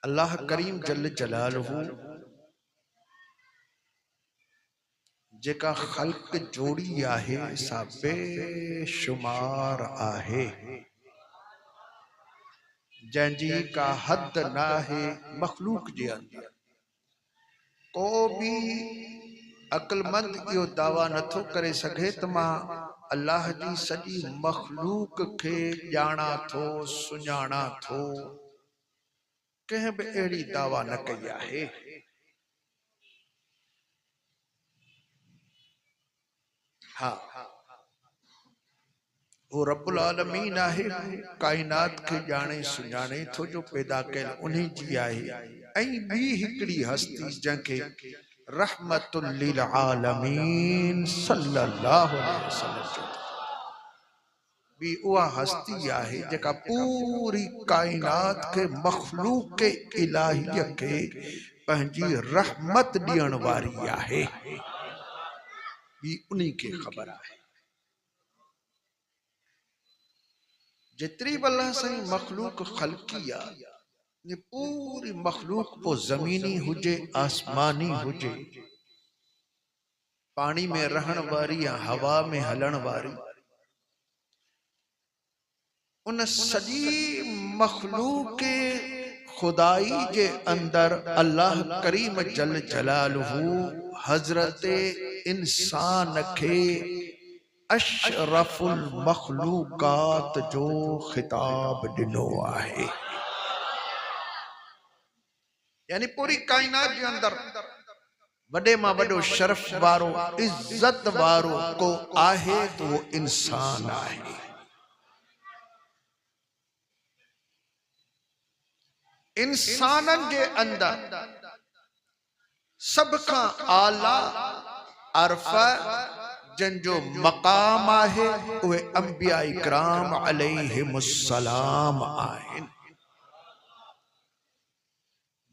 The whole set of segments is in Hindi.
अल्लाह करीम जल जलालहू जेका खल्क जोड़ी आहे सा बेशुमार आहे, जंहिंजी का हद नाहे मखलूक जे अंदर। को भी अक्लमंद इहो दावा नथो करे सघे त मां अल्लाह जी सॼी मखलूक खे ॼाणा थो, सुञाणा थो। कंहिं बि अहिड़ी दावा न कई आहे। हाँ, वो रब्बुल आलमीन आहे, कायनात खे ॼाणे सुञाणे थो, जो पैदा कयल उन्हीं जी आहे। ऐं ॿी हिकिड़ी हस्ती जंहिंखे रहमतुल लिल आलमीन सल्लल्लाहु अलैहि वसल्लम भी उहा हस्ती आहे जेका पूरी कायनात के मखलूक के इलाहिया के पंहिंजी रहमत ॾियण वारी आहे। भी उन्हीं के ख़बर आहे। जितरी अल्लाह साईं मखलूक खलकी आ, ये पूरी मखलूक पो जमीनी हुजे, आसमानी हुजे, पानी में रहन वारी या हवा में हलन वारी, उन सजी मखलूक के खुदाई के अंदर अल्लाह करीम जल जलालहू हजरत इंसान के अशरफुल मखलूकात जो खिताब दिनो आहे। यानी पूरी कायनात के अंदर वडे मां वडो शरफ वारो, इज्जत वारो को आहे तो वो इंसान आहे। इंसानन के अंदर सब का आला अरफा जंजो मकाम आहे उहे अंबिया इकराम अलैहिमुस्सलाम आहिन,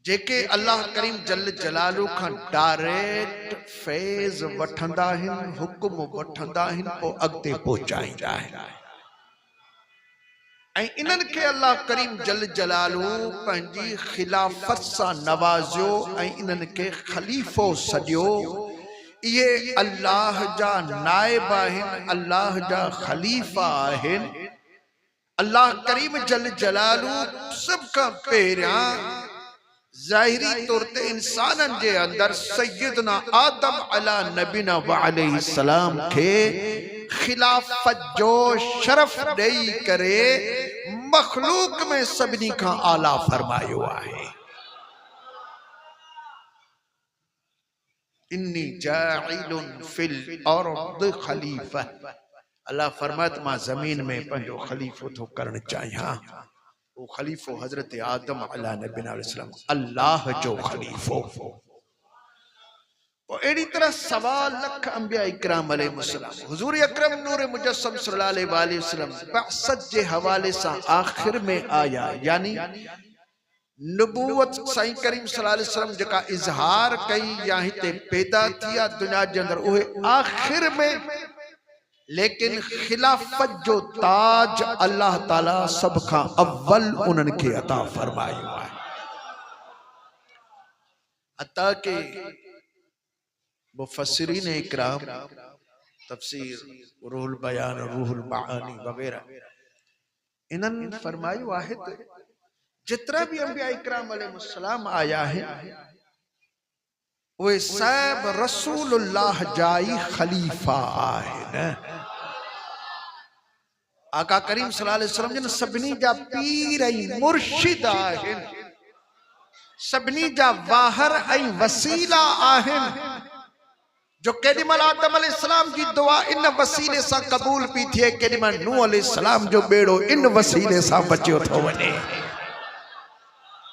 जेके अल्लाह करीम जल जलालू खां डायरेक्ट फैज़ वठंदा आहिनि, हुक्म वठंदा आहिनि, पोइ अॻिते पहुचाईंदा आहिनि। ऐं इन्हनि खे अल्लाह करीम जल जलालू पंहिंजी खिलाफत सां नवाज़ियो ऐं इन्हनि खे खलीफ़ो सॼियो। इहे अल्लाह जा नाइब आहिनि, अल्लाह जा खलीफ़ा आहिनि। अल्लाह करीम जल जलालू सब खां पहिरियां ज़ाहिरी तौर ते इंसानन जे अंदर सैयदना आदम अला नबीना व अलैहि सलाम के खिलाफत जो शरफ देई करे मखलूक में सभिनी का आला फरमायो आहे। इन्नी जाइलुन फिल अर्द खलीफा, अल्लाह फरमात मां जमीन में पंहिंजो खलीफो थो करण चाहियां। वो खलीफो हजरत आदम अला नबीना अलैहिस्सलाम, अल्लाह जो खलीफो। और एड़ी तरह सवा लख अंबिया इकराम अलैहिस्सलाम, हुजूर अकरम नूर मुजस्सम सल्लल्लाहु अलैहि वसल्लम बअसत जे हवाले से आखिर में आया, यानी नबूवत साईं करीम सल्लल्लाहु अलैहि वसल्लम जेका इजहार कई या हिते पैदा थिया दुनिया जे अंदर, उहे आखिर में। लेकिन खिलाफत जो ताज अल्लाह ताला सब का अव्वल उन्हनि के अता फरमायो है। अता के मुफस्सिरीन इकराम तफसीर, रूहुल बयान, रूहुल मानी वगैरह इन्हनि फरमायो आहे त जितरा भी अंबिया इकराम अलैहिस्सलाम आया है वे सब रसूलुल्लाह जाई खलीफा आहिनि। आका करीम सल्लल्लाहु अलैहि वसल्लम जन सभिनी जा पीर ऐं मुर्शिद आहिनि, सभिनी जा वाहर ऐं वसीला आहिनि। जो केॾीमहिल आदम अलैहिस्सलाम जी दुआ इन वसीले सां क़बूल पई थिए, केॾीमहिल नूह अलैहिस्सलाम जो बेड़ो इन वसीले सां बचियो थो वञे,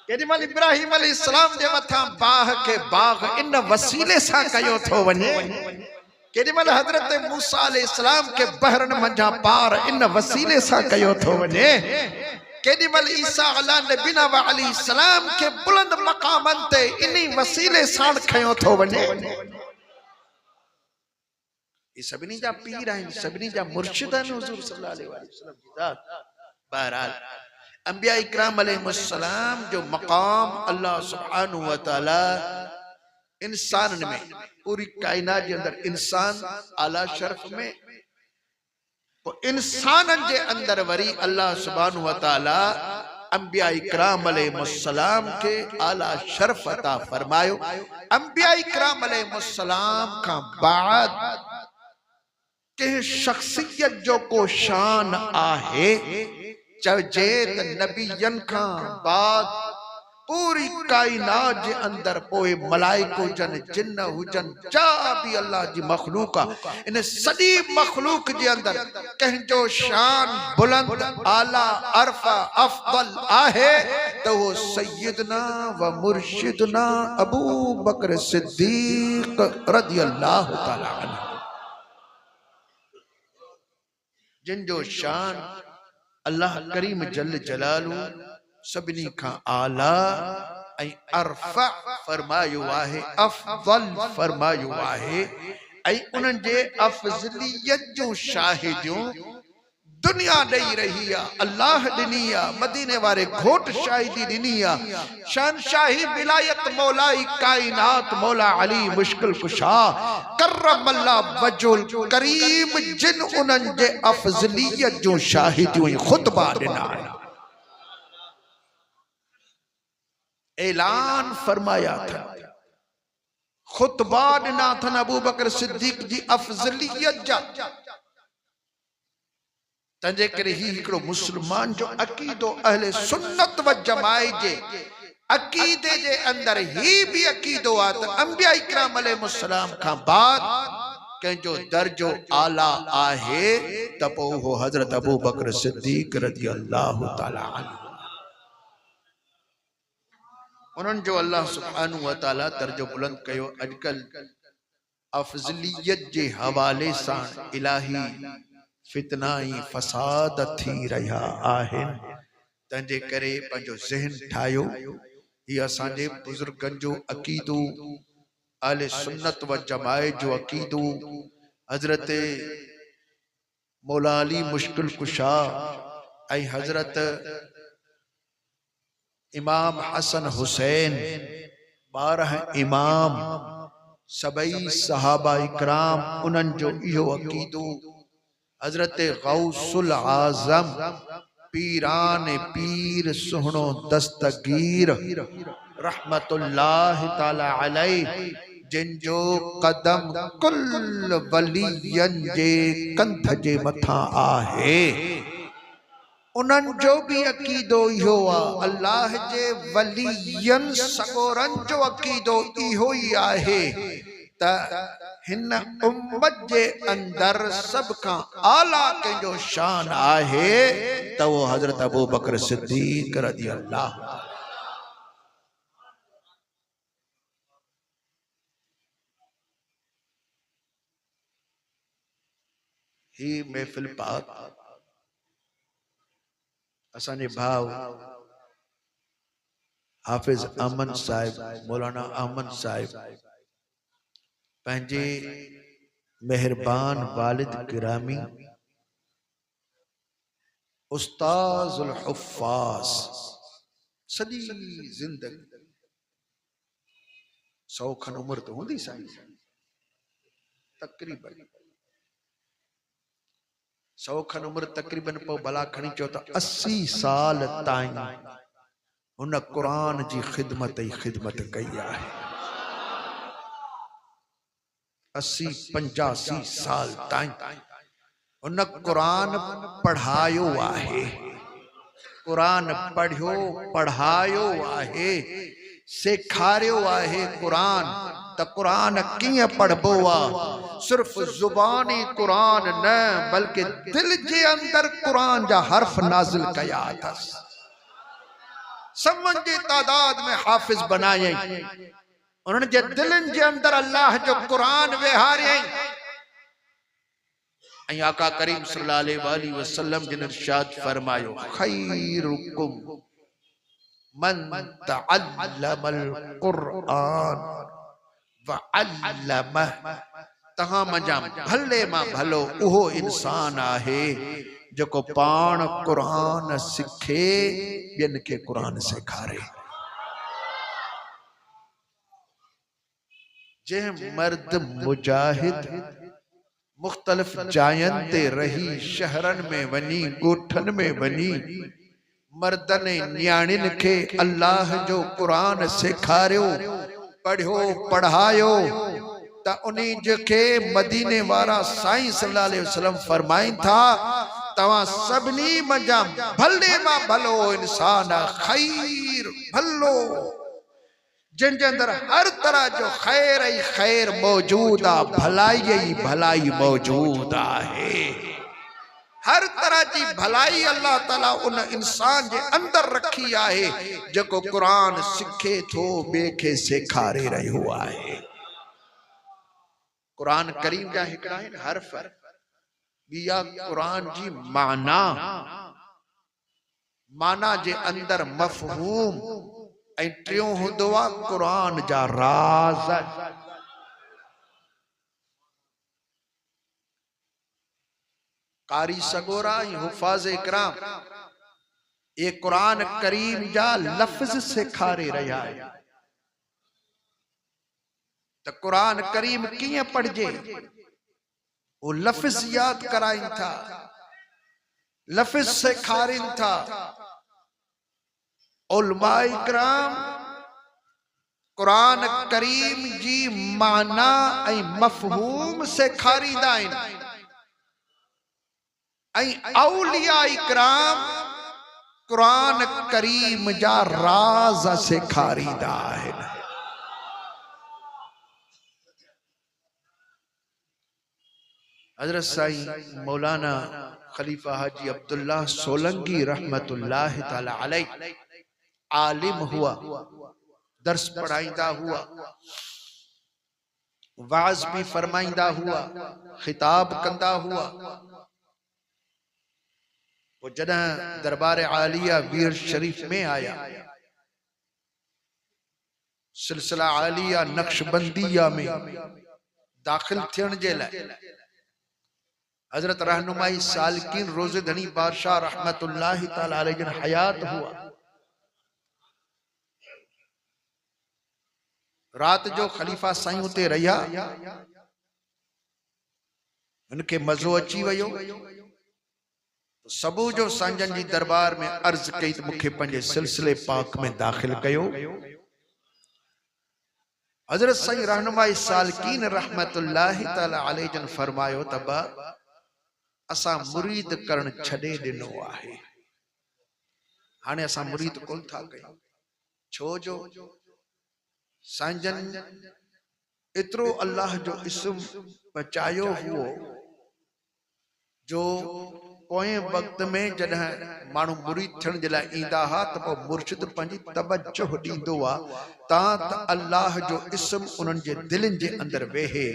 केॾीमहिल इब्राहिम अलैहिस्सलाम जे मथां बाह के बाग इन वसीले सां कयो थो वञे, केॾीमहिल हज़रत मूसा अलैहिस्सलाम के बहरन मंझां पार इन वसीले सां कयो थो वञे, केॾीमहिल ईसा अला नबीना व अलैहिस्सलाम के बुलंद मक़ामनि ते इन्ही वसीले सां खयो थो वञे। ये सभिनी जा पीर आहिनि, सभिनी जा मुर्शिद आहिनि हुजूर सल्लल्लाहु अलैहि वसल्लम जी ज़ात। बहरहाल अंबिया इकराम अलैहिस्सलाम जो मकाम अल्लाह सुब्हानहु व तआला इंसान में पूरी कायनात के अंदर इंसान आला शर्फ में तो इंसान के अंदर वरी अल्लाह सुब्हानहु व तआला अंबिया इकराम अलैहिस्सलाम के आला शर्फ अता फरमायो। अंबिया इकराम अलैहिस्सलाम का बाद के शख्सियत जो को शान आहे चवजेत नबियन का बाद पूरी कायनात जे अंदर पोए मलाइको जन जिन्न हुजन जा भी अल्लाह जी मखलूक इन सदी मखलूक जे अंदर कहजो शान बुलंद आला अरफा अफदल आहे तो वो सैयदना व मुर्शिदना अबू बकर सिद्दीक रदियल्लाहु ताला अन्हु जिन जो शान अल्लाह करीम जल जलालू सभिनी का आला ऐं अरफा फरमायो आहे अफदल फरमायो आहे ऐं उन्हनि जे अफजलियत जो शाहिदियूं दुनिया ॾेई रही आहे। अल्लाह ॾिनी आहे मदीने वारे घोट शाहिदी ॾिनी आहे शहनशाही विलायत मौलाई कायनात मौला अली मुश्किल कुशा करम अल्लाह वजुल करीम जिन उन्हनि जे अफजलियत जो शाहिदियूं खुतबा ॾिना ऐलान फरमाया था खुतबा ॾिना अथनि अबू बकर सिद्दीक जी अफजलियत जा तंजे करे ही हिकड़ो मुसलमान जो अकीदो अहले सुन्नत व जमात जे अकीदे जे अंदर ही भी अकीदो आ त अंबिया इकराम अलैहिस्सलाम का बाद कंहिंजो दर्जो आला आहे त पोइ हो हजरत अबू बकर सिद्दीक रदियल्लाहु ताला अन्हु उन्हनि जो अल्लाह सुब्हानहु व तआला दर्जो बुलंद कयो। अॼुकल्ह अफजलियत जे हवाले सां इलाही फितनाई फसाद थी रहा आहिनि तंहिंजे करे पंहिंजो ज़हन ठाहियो ही असांजे बुजुर्गनि जो अकीदो अहले सुन्नत व जमात जो अकीदो हजरत मौला अली मुश्किल कुशा ऐं हजरत इमाम हसन हुसैन 12 इमाम सबई सहाबा इकराम उन्हनि जो इहो अकीदो हजरत गौसुल आजम पीरान पीर सुहणो दस्तगीर रहमतुल्लाह ताला अलैहि जिन जो कदम कुल वलियन जे कंध जे मथा आहे उन्हनि जो भी अकीदो इहो आहे। अल्लाह जे वलियन सगोरन जो अकीदो इहो ही आहे त हिन उम्मत जे अंदर सब का आला कंहिंजो शान आहे त वो हजरत अबू बकर सिद्दीक रदियल्लाहु ही महफिल पाक असांजे भाव हाफिज अहमद साहिब मौलाना अहमद साहिब पंहिंजे मेहरबान वालिद गिरामी उस्ताजुल हुफ्फाज सदी जिंदगी 100 खन उम्र तो हूंदी साईं तकरीबन 100 खन उम्र तकरीबन पोइ भला खणी चओ त 80 साल ताईं हुन क़ुरान जी ख़िदमत ई ख़िदमत कई आहे। 80-85 साल ताईं हुन क़ुरान पढ़ायो आहे क़ुरान पढ़ियो पढ़ायो आहे सेखारियो आहे क़ुरान त क़ुरान कीअं पढ़बो आहे सिर्फ ज़ुबानी क़ुरान न बल्कि दिल जे अंदर क़ुरान जा हर्फ नाज़िल कया अथसि समझ जी तादाद में हाफिज बनाए उन्हनि जे दिलनि जे अंदर अल्लाह जो क़ुरान विहारियईं ऐं आका करीम सल्लल्लाहु अलैहि वसल्लम जिन इरशाद फरमायो खैरुकुम मन तअल्लमल क़ुरआन व अल्लमह तहां मजा भले मां भलो उहो इंसान आहे जेको पाण कुरान सिखे ॿियनि खे कुरान सेखारे। जंहिं मर्द मुजाहिद मुख्तलिफ जायनि ते रही, शहरनि में वञी, ॻोठनि में वञी, मर्दनि न्याणियुनि खे अल्लाह जो कुरान सेखारियो, पढ़ियो, पढ़ायो, त उन्हीं जेके मदीने वारा साईं सल्लल्लाहु अलैहि वसल्लम फरमाइन था, तवां सभिनी मंझां भले मां भलो इंसान खैर भलो, जिनके अंदर हर तरह जो खैर ही खैर मौजूद आ, भलाई ही भलाई मौजूद है। हर तरह की भलाई अल्लाह ताला उन इंसान के अंदर रखी है जो कुरान सिखे थो, बे के सेखारे रहियो है। कुरान करीम जा हिकड़ा हर्फ, बिया कुरान जी माना, माना जे अंदर मफहूम, ऐं टियों हुंदो आ कुरान जा राज। कारी सगोरा हुफाज इकराम ये कुरान करीम जा लफ्ज सेखारे रहा है। तो कुरान करीम किए पढ़जे, वो लफ्ज याद कराइन था, लफ्ज सेखारिन था। उलमा इकराम कुरान करीम जी माना ऐं मफहूम सेखारींदा आहिनि, ऐं औलिया इकराम कुरान करीम जा राज सेखारींदा आहिनि। हजरत साईं मौलाना खलीफा हाजी अब्दुल्ला सोलंकी रहमतुल्लाह ताला अलैह आलिम हुआ, दर्स पढ़ाईंदा हुआ, वाज भी फरमाइंदा हुआ, खिताब कंदा हुआ। वो जॾहिं दरबार आलिया वीर शरीफ में आया, सिलसिला आलिया नक्शबंदिया में दाखिल थियण जे लाइ हजरत रहनुमाई सालकीन रोज़े धनी बादशाह रहमतुल्लाह ताला अलैह जन हयात हुआ। रात जो खलीफा साईं उते रहिया, उनके मज़ो अची वियो। सबू जो सांजन जी दरबार में अर्ज कई तो मुखे पंजे सिलसिले पाक में दाखिल कयो। हजरत साईं रहनुमाई सालकीन रहमतुल्लाह ताला अलैह जन फरमायो, तबा असा मुरीद करण छड़े दिनो आहे, हाने असा मुरीद कोन था कयूं। छो जो सांजन इतरो अल्लाह जो इस्म बचायो हुओ जो पोए वक्त में जॾहिं माण्हू मुरीद थियण जे लाइ ईंदा हा त पोइ मुर्शिद पंहिंजी तवज्जो ॾींदो आहे त अल्लाह जो इस्म उन्हनि जे दिलनि जे अंदरि वेहे।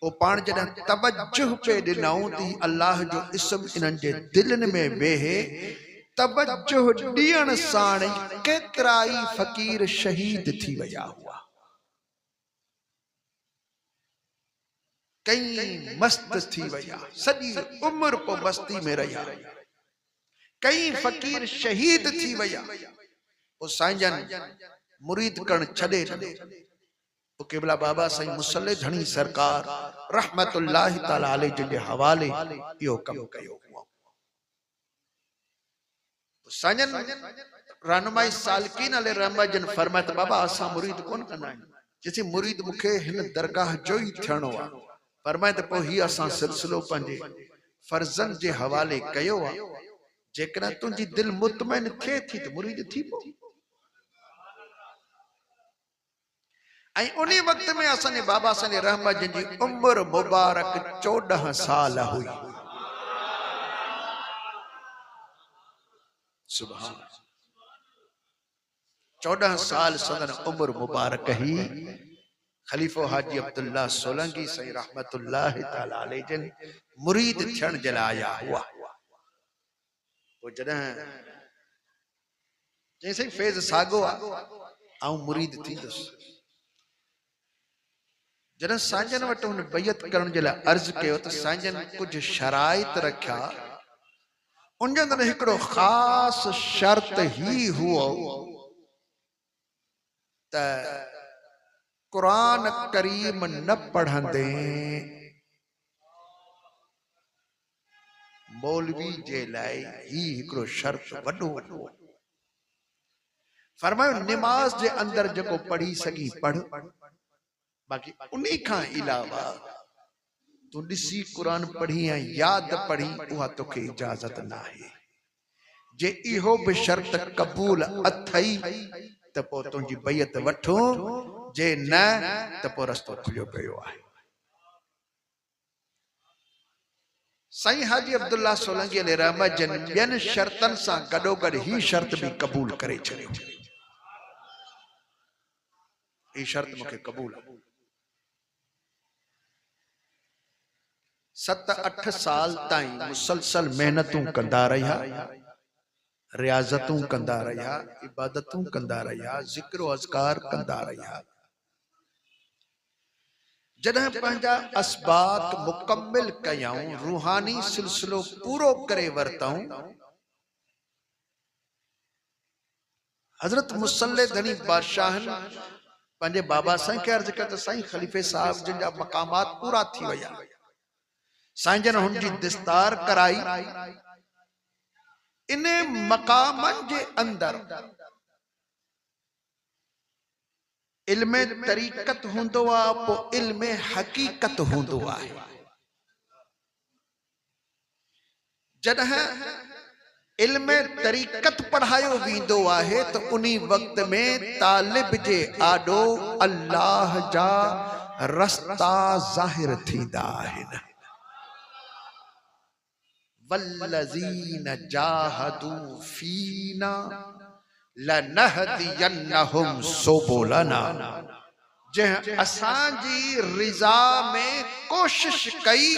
वो पाण जॾहिं तवज्जो पे ॾिनऊं थी अल्लाह जो इस्म इन्हनि जे दिलनि में वेहे, तवज्जो ॾियण साण केतिरा ई फ़कीर शहीद थी विया हुआ, कई मस्त थी विया, सॼी उम्र पो मस्ती में रहिया, कई फ़कीर शहीद थी विया। वो साईंजन मुरीद करण छॾे ॾिनो। केवला बाबा साईं मुसल्ले धणी सरकार रहमतुल्लाह ताला अलैह जे हवाले इहो कमु कयो हुओ। साईंजन रहनुमाई सालकीन अलैह रहमत जन फरमाया त बाबा असां मुरीद कोन कंदा आहियूं, जेसी मुरीद मूंखे हिन दरगाह जो ई थियणो आहे। फरमाए त पोइ ही असां सिलसिलो पंहिंजे फर्ज़न जे हवाले कयो आहे। जेकॾहिं तुंहिंजी दिलि मुतमइन थिए थी त मुरीद थी पो। ऐं उन वक्त में असांजे बाबा असांजे रहमत जिन जी उम्र मुबारक 14 साल हुई। सुभान 14 साल सदन उम्र मुबारक ही खलीफो हाजी अब्दुल्ला सोलंकी सही रहमतुल्लाह ताला अलैह जन मुरीद थियण जे लाइ आया हुआ। वो जॾहिं जैसे फैज़ सागो आऊं मुरीद थींदुसि, जॾहिं सांजन वटि हुन बैयत करण जे लाइ अर्ज़ कयो त सांजन कुछ शराइत रखिया उन जे अंदरि हिकिड़ो ख़ासि शर्त ही हुओ त कुरान करीम न पढ़ंदे मौलवी जे लाइ ही हिकिड़ो शर्त वॾो हुओ। फरमायो निमाज़ जे अंदरि जेको पढ़ी सघी पढ़, बाक़ी उन्हीं खां अलावा तू ॾिसी कुरान पढ़ी ऐं यादि पढ़ी उहा तोखे इजाज़त न आहे। जे इहो बि शर्त क़बूल अथई त पोइ तुंहिंजी बैयत वठो, जे न त पोइ रस्तो खुलियो पियो आहे। साईं हाजी अब्दुल्ला सोलंकी अलैहि रहमत जन ॿियनि शर्तनि सां गॾोगॾु ही शर्त बि क़बूल करे छॾियो। ही शर्त मूंखे क़बूल आहे। 7-8 साल ताईं मुसलसल मेहनतूं कंदा रहिया, रियाज़तूं कंदा रहिया, इबादतूं कंदा रहिया, ज़िक्र अज़कार कंदा रहिया। जॾहिं पंहिंजा असबाक मुकम्मिल कयऊं, रूहानी सिलसिलो पूरो करे वरतऊं, हज़रत मुसल्ले धनी बादशाहनि पंहिंजे बाबा साईं खे अर्ज़ कयो त साईं ख़लीफ़े साहब जिन जा मक़ामात पूरा थी विया, साईं जन हुन जी दिस्तार कराई। इन मक़ामनि जे अंदरि इल्म तरीक़त हूंदो आहे, पोइ इल्म हकीकत हूंदो आहे। जॾहिं इल्म तरीक़त पढ़ायो वेंदो आहे त उन वक़्त में तालिब जे आॾो अल्लाह जा रस्ता ज़ाहिर थींदा आहिनि। वल्लज़ीन जाहदू फीना लनहदियन्नहुम सुबुलना। जंहिं असांजी रिज़ा में कोशिश कई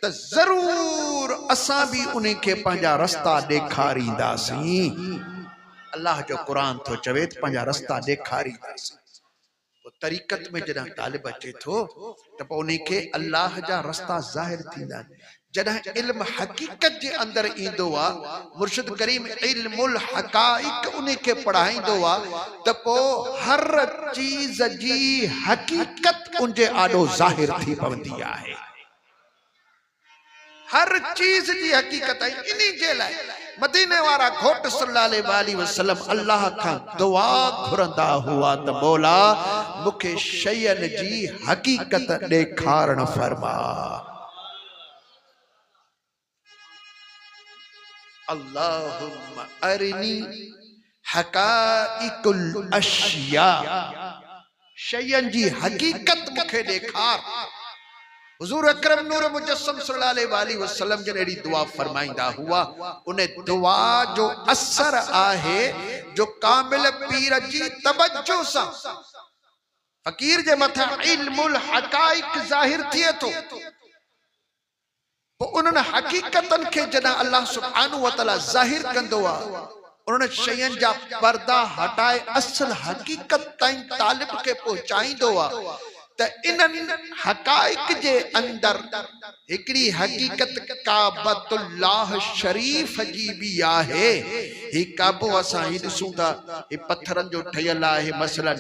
त ज़रूर असां भी उन्हें के पंहिंजा रस्ता ॾेखारींदासीं। अल्लाह जो कुरान थो चवे त पंहिंजा रस्ता ॾेखारींदासीं। तरीक़त में जॾहिं तालिब अचे थो त पोइ उन्हें के अल्लाह जा रस्ता ज़ाहिर थींदा आहिनि। जॾहिं इल्म हकीकत जे अंदरि ईंदो आहे, मुर्शिद करीम इल्मुल हक़ाइक़ उन्हें के पढ़ाईंदो आहे त पोइ हर चीज़ जी हकीकत उन जे आॾो ज़ाहिर थी पवंदी आहे। हर चीज़ जी हकीकत आहे। इन्ही जे लाइ मदीने वारा घोट सल्लल्लाहु अलैहि वसल्लम अल्लाह खां दुआ घुरंदा हुआ त मौला मूंखे शयन जी हकीकत ॾेखारण फरमा। अल्लाहुम्मा अरिनी हकाइकुल अशिया, शयन जी हकीकत मूंखे ॾेखार। हुजूर अकरम नूर मुजस्सम सल्लल्लाहु अलैहि वसल्लम जन एड़ी दुआ फरमाइंदा हुआ। उन दुआ जो असर आहे जो कामिल पीर जी तवज्जो सां फकीर जे मथा इल्मुल हकाइक ज़ाहिर थिए थो। उन्हनि हकीकतन के जॾहिं अल्लाह सुब्हानहु व तआला ज़ाहिर कंदो आहे, उन्हनि शयन जा पर्दा हटाए असल हकीकत ताईं तालिब के पहुचाईंदो आहे। त इन्हनि हकाइक जे अंदरि हिकिड़ी हकीकत काबतुल्लाह शरीफ जी भी आहे। ही काबो असां ही ॾिसूं था, ही पत्थरनि जो ठहियल आहे, मसलन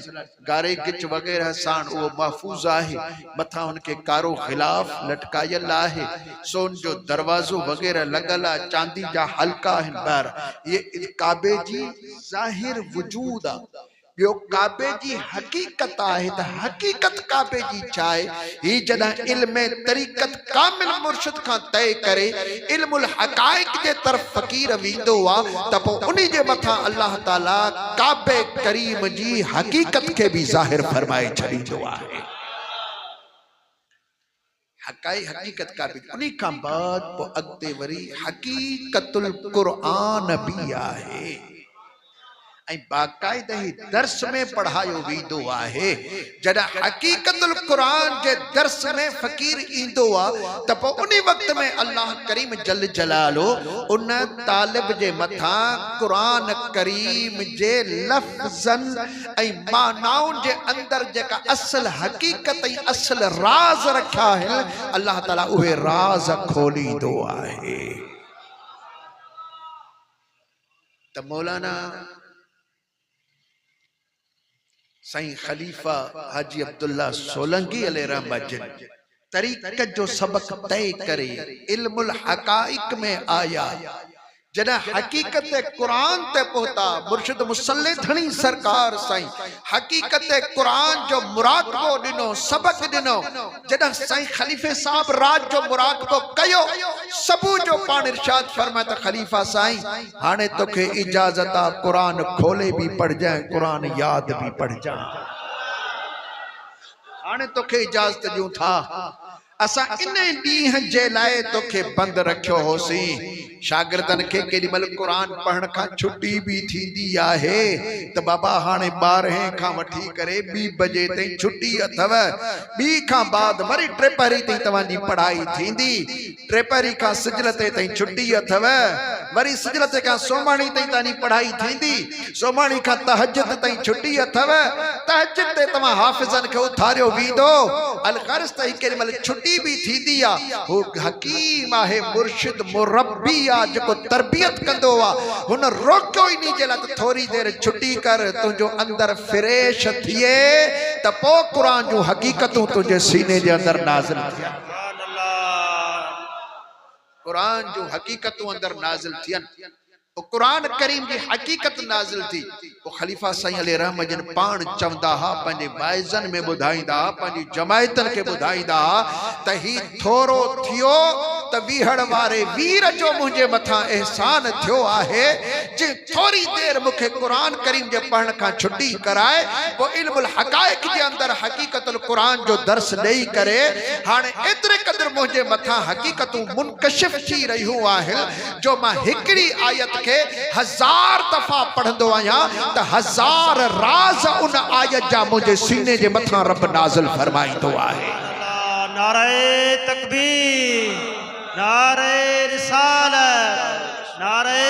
गारे गिच वग़ैरह सां उहो महफूज़ आहे। मथां उनके कारो ग़िलाफ लटकायल आहे, सोन जो दरवाज़ो वग़ैरह लॻल आहे, चांदी जा हल्का आहिनि। ॿाहिरि ये काबे जी ज़ाहिर वजूद आहे। ॿियो काबे जी हकीकत आहे त हकीकत काबे जी छा आहे। ही जॾहिं इल्म तरीक़त कामिल मुर्शिद खां तय करे इल्मुल हकाइक जे तरफ़ फ़कीर वेंदो आहे त पोइ उन्ही जे मथां अल्लाह ताला काबे करीम जी हकीकत के भी ज़ाहिर फरमाए छॾींदो आहे। हकीकत का भी उन्ही खां बाद पोइ अॻिते वरी हकीकतुल क़ुरान भी आहे। बाकायदा ही दर्स में पढ़ायो वेंदो आहे। जॾहिं हकीकतुल क़ुरान जे दर्स में फ़कीर ईंदो आहे त पोइ उन वक़्त में अल्लाह करीम जल जलालो उन तालिब जे मथां क़ुरान करीम जे लफ़्ज़न ऐं मानाउनि जे अंदरि जेका असल हकीकत ऐं असल राज़ रखिया आहिनि, अल्लाह ताला उहे राज़ खोलींदो आहे। त मौलाना साईं खलीफा हाजी अब्दुल्ला सोलंकी अलैहि रहमत जिन तरीक़त जो सबक तय करे इल्मुल हकाइक में आया जॾहिं हकीकत कुरान ते पहुता मुर्शिद मुसल्ले धणी सरकार साईं हकीकत कुरान जो मुराक़बो ॾिनो सबक ॾिनो जॾहिं साईं खलीफे साहब रात जो मुराक़बो कयो सबू जो पाण इरशाद फरमाए त खलीफा साईं हाणे तोखे इजाज़त आ कुरान खोले भी पढ़ जाए कुरान याद भी पढ़ जाए हाणे तोखे इजाज़त ॾियूं था असा इन ॾींहं जे लाइ तोखे बंद रखियो होसी शागिर्दन के केॾीमहिल कुरान पढ़ण खां छुट्टी भी थींदी आहे त बाबा हाणे 12 खां वठी करे 2 बजे ताईं छुट्टी अथव 2 खां बाद वरी 3 पहरी ताईं तव्हांजी पढ़ाई थींदी 3 पहरी खां सिजलते ताईं छुट्टी अथव वरी सिजलते खां सोमाणी ताईं तव्हांजी पढ़ाई थींदी सोमाणी खां तहज्जुद ताईं छुट्टी अथव तहज्जुद ते तव्हां हाफ़िज़न खे उथारियो वेंदो अलगर्ज़ ताईं केॾीमहिल छुट्टी भी थींदी आहे हू हकीम आहे मुर्शिद मुरब्बी जो तरबियत कंदो हुन रोकियो इन जे लाइ थोड़ी देर छुट्टी कर तुझो अंदर फ्रेश थिए त पो कुरान जो हकीकतूं तुझे सीने जे अंदर नाज़िल थियन कुरान जो हकीकतूं अंदर नाज़िल थियन कुरान करीम की हकीकत नाज़िल थी वो खलीफा साईं अलैहि रहमत जिन पाण चवंदा हा पंहिंजे वाइज़न में ॿुधाईंदा पंहिंजी जमायतन के ॿुधाईंदा त ही थोरो थियो त वीहड़ वारे वीर जो मुझे मथा एहसान थियो आहे जे थोड़ी देर मुखे कुरान करीम जे पढ़ण का छुट्टी कराए वो इल्मुल हकाइक के अंदर हकीकतुल कुरान जो दर्स देई करे हाने एतरे कदर मुझे मथा हकीकतूं मुनकशिफ थी रहियूं आहिनि जो मां हिकड़ी आयत के 1000 दफा पढ़ंदो आया त 1000 राज उन आयत जा मुझे सीने जे मथा रब नाज़िल फरमाइंदो आहे नारे तकबीर नारे रिसालत नारे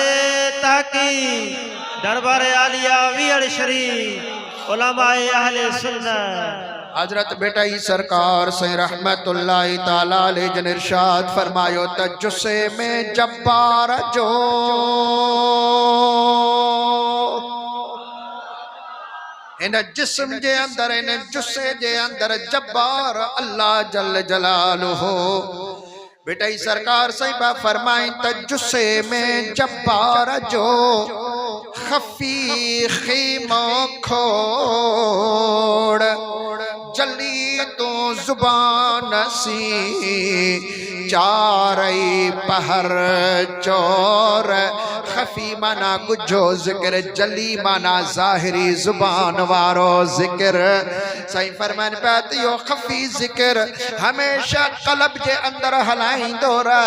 तहकीक दरबार आलिया वीर शरीफ उलमाए अहले सुन्नत हजरत बेटा ही सरकार से रहमतुल्लाहि ताला अलैहि जन इरशाद फरमायो त जुस्से में जब्बार जो इन जिस्म जे अंदर इन जुस्से जे अंदर जब्बार अल्लाह जल जलालुहु बेटा ही सरकार सही बा फरमाई त जुस्से में जब्बार जो खफी खीमो खोड़ जली तो जुबान सी चारई पहर चोर खफी माना गुझो जिक्र जली माना ज़ाहिरी जुबान वारो जिक्र सही फरमान पाती यो खफी जिक्र हमेशा कलब के अंदर हलाइंदो रह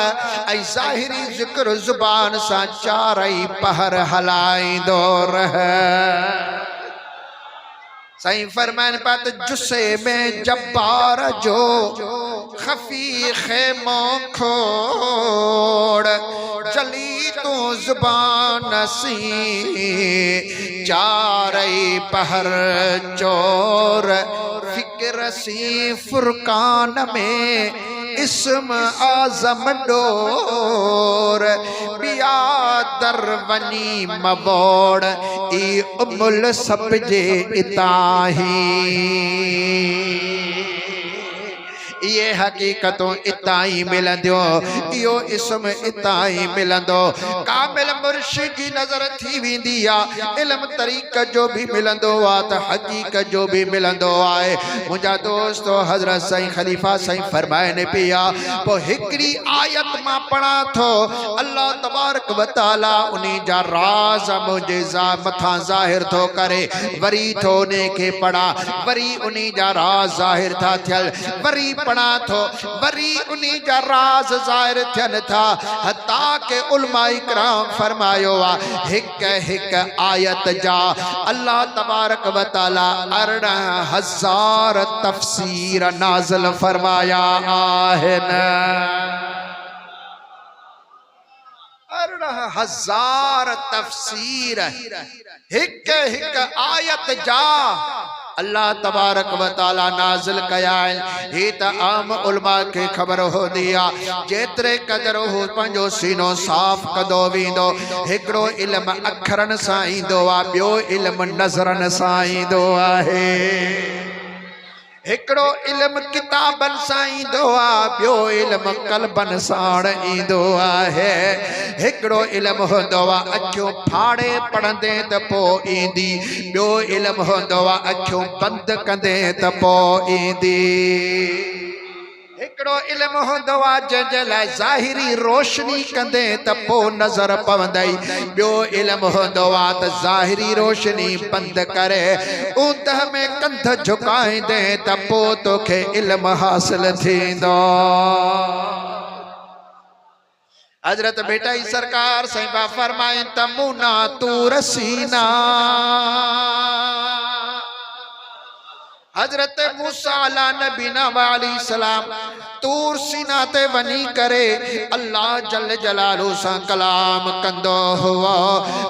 ऐ ज़ाहिरी जिक्र जुबान सा चारई पहर हलाइंदो रह सही फरमान पात जुस्से में जब्बार जो खफी खेमो खोड़ जली तो जुबान सी चारई पहर चोर फिक्र सी फुरकान में इस्म आज़म डोर बिया दर वनी मबोड़ ई उमुल सब जे इताही ये हकीकतों इताई मिलंदो यो इस्म इताई मिलंदो कामिल मुर्शिद की नजर थी वेंदी आ इल्म तरीक़ जो भी मिलंदो आ त हकीकत जो भी मिलंदो आहे मुंहिंजा दोस्तों हजरत साईं खलीफा साईं फरमाइनि पिया पो हिकड़ी आयत मां पढ़ा थो अल्लाह तबारक व तआला उनी जा राज मुझे मथा ज़ाहिर थो करे वरी थो ने के पढ़ा वरी उनी जा राज ज़ाहिर था थियल वरी पढ़ा थो वरी उनी जा राज ज़ाहिर थियन था हता के उलमा इकराम फरमायो आ हिक हिक आयत जा अल्लाह तबारक व तआला 18,000 तफसीर नाज़िल फरमाया आहिन 18,000 तफसीर हिक हिक आयत जा अल्लाह तबारक व तआला नाज़िल कया ही त आम उलमा के खबर हो दिया जेतरे कदर हो पंजो सीनो साफ कदो वींदो हिकड़ो इल्म अखरन सां ईंदो आ ॿियो इल्म नज़रन सां ईंदो आहे हिकड़ो इल्म किताबन सां ईंदो आ ॿियो इल्म कल्बन सां ईंदो आहे हिकड़ो इल्म हूंदो आ अखियूं फाड़े पढ़ंदे त पोइ ईंदी ॿियो इल्म हूंदो आ अखियूं बंदि कंदे त पोइ ईंदी हिकड़ो इल्म हूंदो आ जंहिंजे लाइ ज़ाहिरी रोशनी कंदे त पोइ नज़र पवंदई ॿियो इल्म हूंदो आ त ज़ाहिरी रोशनी बंदि करे ऊंदह में कंध झुकाईंदे त पोइ तोखे इल्म हासिल थींदो हजरत बेटा ही सरकार साईं फरमाए त मुना तूर सीना हजरत मूसा अला नबीना वाली सलाम तूर सीना ते वनी करे अल्लाह जल जलालू सा कलाम कंदो हुआ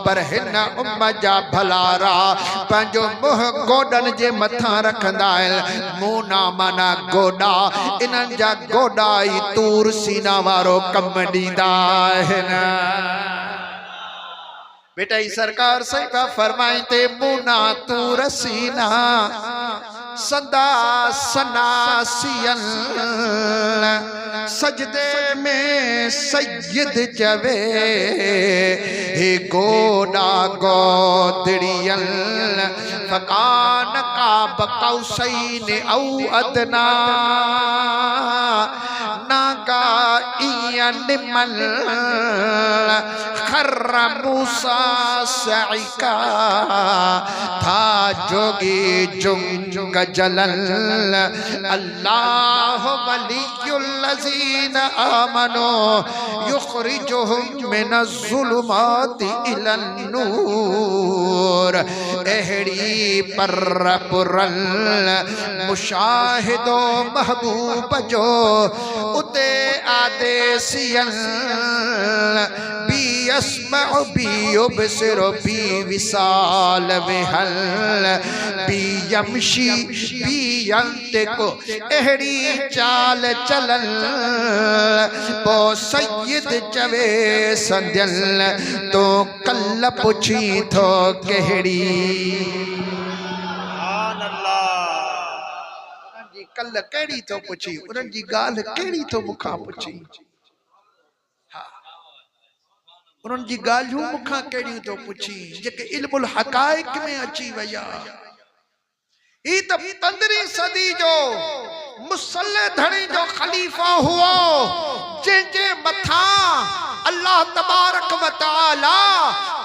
पर हिन उम्मत जा भलारा पंहिंजो मुंह गोडन जे मथा रखंदा आहिनि मुंह ना माना गोडा इन्हनि जा गोडा ई तूर सीना वारो कम ॾींदा आहिनि बेटा ही सरकार से फरमाए ते मुना तूर सीना सदा सनासियन सजदे में सैयद जवे हे गोडा गोदड़ियन फकान का बकौसैन औ अदना नागा इयन खर्र मूसा सईका था जोगी जुंग जलल अल्लाह वलियुल्लज़ीन आमनो युखरिजुहुम मिनज़्ज़ुलुमाति इलन नूर एहड़ी पर पुरल मुशाहिदो महबूब जो उते आदेसियन बी अस्मउ बी युबसिरु बी विसाल विहल बी यमशी बी यंतिकु एहड़ी चाल चलल पो सैयद चवे संदियल तो कल पुछी थो केहड़ी कल केड़ी तो पुछी उन्हनि जी ॻाल्हि केड़ी तो मुखां पुछी उन्हनि जी ॻाल्हियूं मुखां केड़ियूं तो पुछी जेके इल्मुल हक़ाइक़ में अची वया ही त 15वीं सदी जो मुसल्ले धणी जो खलीफा हुआ जंहिंजे मथा अल्लाह तबारक व तआला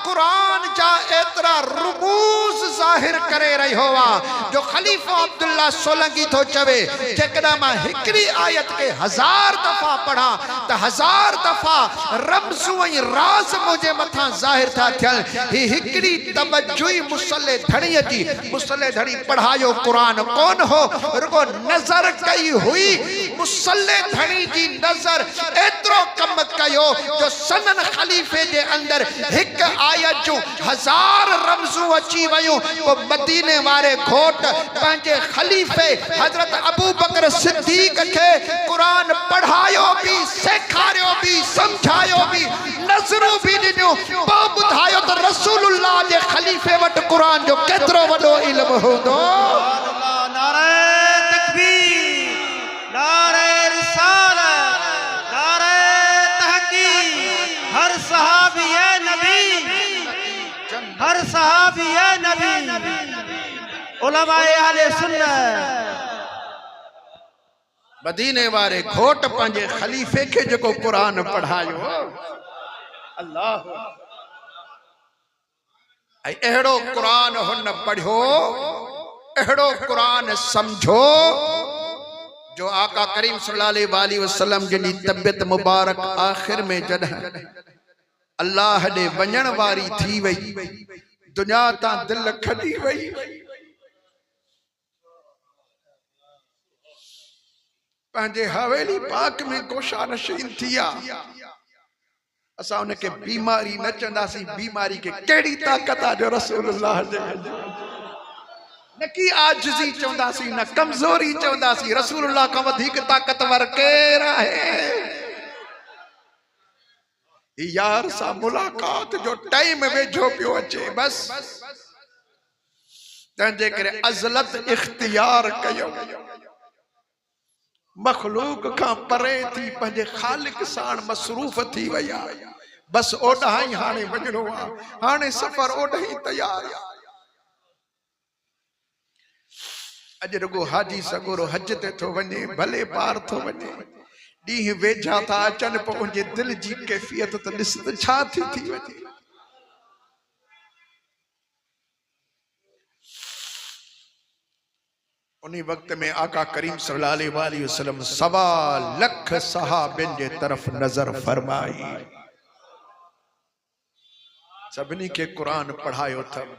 कुरान जा एतरा रुमूज जाहिर करे रहियो आ जो खलीफा अब्दुल्ला सोलंकी तो चवे जेकॾहिं मां हिकड़ी आयत के 1000 दफ़ा पढ़ा त 1000 दफ़ा रमज़ ऐं राज मुझे मथा जाहिर था थियन ही हिकड़ी तवज्जुही मुसल्ले धणी जी मुसल्ले धणी पढ़ायो कुरान कोन हो रुगो नजर कई हुई मुसल्ले धणी जी नजर एतरो कम कयो जो सनन खलीफे जे अंदर हिक आयत जो 1000 रमज़ू अची वयूं तो मदीने वारे घोट पंहिंजे खलीफे हजरत अबू बकर सिद्दीक के कुरान पढ़ायो भी सेखारियो भी समझायो भी नज़रू भी ॾिनो पोइ ॿुधायो त रसूलुल्लाह जे खलीफे वट कुरान जो केतिरो वॾो इल्म हूंदो नारे तकबीर नारे रिसालत नारे तहकीक हर सहाबी है नबी हर सहाबी है नबी उलमाए अहले सुन्नत मदीने वारे घोट पंहिंजे खलीफे के जेको कुरान पढ़ायो अल्लाह ऐं अहिड़ो कुरान हुन पढ़ियो अहिड़ो कुरान समझो जो आका करीम सल्लल्लाहु अलैहि वसल्लम जी तबियत मुबारक आखिर में जॾहिं अल्लाह ॾे वञण वारी थी वई दुनिया तां दिल खड़ी वई पंहिंजे हवेली पाक में गोशा नशीन थिया असां उनके बीमारी न चंदासीं बीमारी के केड़ी ताकत आ जो रसूलुल्लाह जे न की आजिज़ी चवंदासीं न कमज़ोरी चवंदासीं। रसूलुल्लाह खां वधीक ताक़तवर केरु आहे? यार सां मुलाक़ात जो टाइम वेझो पियो अचे। बस तंहिंजे करे अज़लत इख्तियार कयो, मखलूक खां परे थी पंहिंजे ख़ालिक साण मसरूफ़ थी विया। बस ओॾां ई हाणे वञणो आहे, हाणे सफ़र ओॾां ई तयार आहे। अॼु रुगो हाजी सगोरो हज ते थो वञे, भले पार थो वञे, ॾींहं वेझा था अचनि, पोइ उनजे दिलि जी कैफ़ियत त ॾिस त छा थी वञे। उन वक़्त में आका करीम सल्लल्लाहु अलैहि वसल्लम 1.25 लख सहाबनि जे तरफ़ नज़र फरमाई। सभिनी खे क़ुरान पढ़ायो अथनि।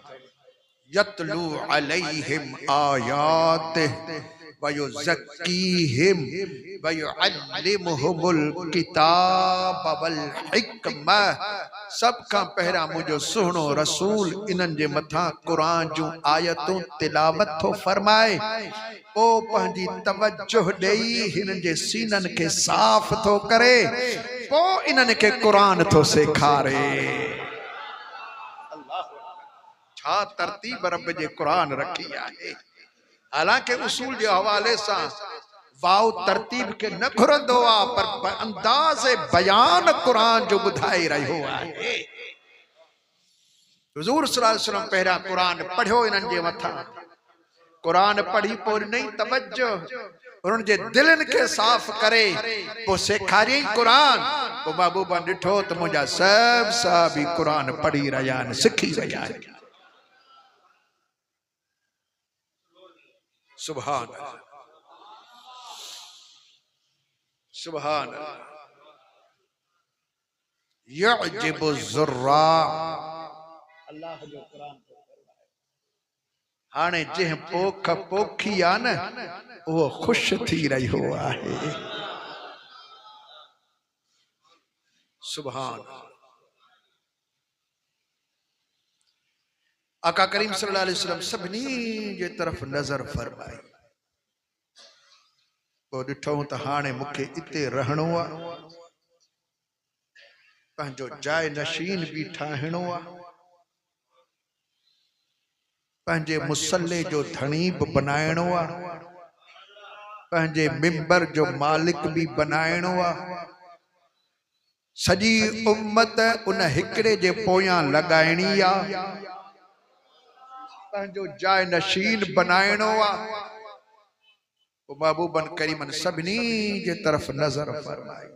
यतलू अलैहिम आयातिहि व युज़क्कीहिम व युअल्लिमुहुमुल किताब वल हिकमा। सब खां पहिरां मुंहिंजो सुहिणो रसूल इन्हनि जे मथां क़ुरान जूं आयतूं तिलावत थो फरमाए, पोइ पंहिंजी तवज्जो ॾेई हिननि जे सीननि खे साफ़ थो करे, पोइ इन्हनि खे क़ुरान थो सेखारे। छा तरतीब रब जे क़ुरान रखी आहे। हालांकि उसूल जे हवाले सां वाओ तरतीब के न घुरंदो आहे, पर अंदाज़े बयान क़ुरान जो ॿुधाए रहियो आहे। हुज़ूर सल्लल्लाहु अलैहि वसल्लम पहिरियां क़ुरान पढ़ियो इन्हनि जे मथां, क़ुरान पढ़ी पोइ नई तवज्जो उन्हनि जे दिलनि खे साफ़ करे पोइ सेखारियईं क़ुरान। पोइ महबूबा ॾिठो त मुंहिंजा सभु साहबी क़ुरान पढ़ी रहिया आहिनि, सिखी रहिया आहिनि। सुभान अल्लाह, सुभान अल्लाह। युअजिबु ज़ुर्रा, अल्लाह जो क़ुरान हाणे जंहिं पोख पोखी आहे न, उहो ख़ुशि थी रहियो आहे। सुभान अल्लाह। आका करीम सल्लल्लाहु अलैहि वसल्लम सभिनी जे तरफ़ नज़र फरमाई। पोइ ॾिठो त हाणे मूंखे इते रहणो आहे, पंहिंजो जाइ नशीन बि ठाहिणो आहे, पंहिंजे मुसल्ले जो धणी बि बनाइणो आहे, पंहिंजे मिंबर जो मालिक बि बनाइणो आहे। सॼी उम्मत उन हिकिड़े जे पोयां लॻाइणी आहे, पंहिंजो जाइ नशीन बनाइणो आहे। महबूबन करीमन सभिनी जे तरफ़ नज़र फरमाई,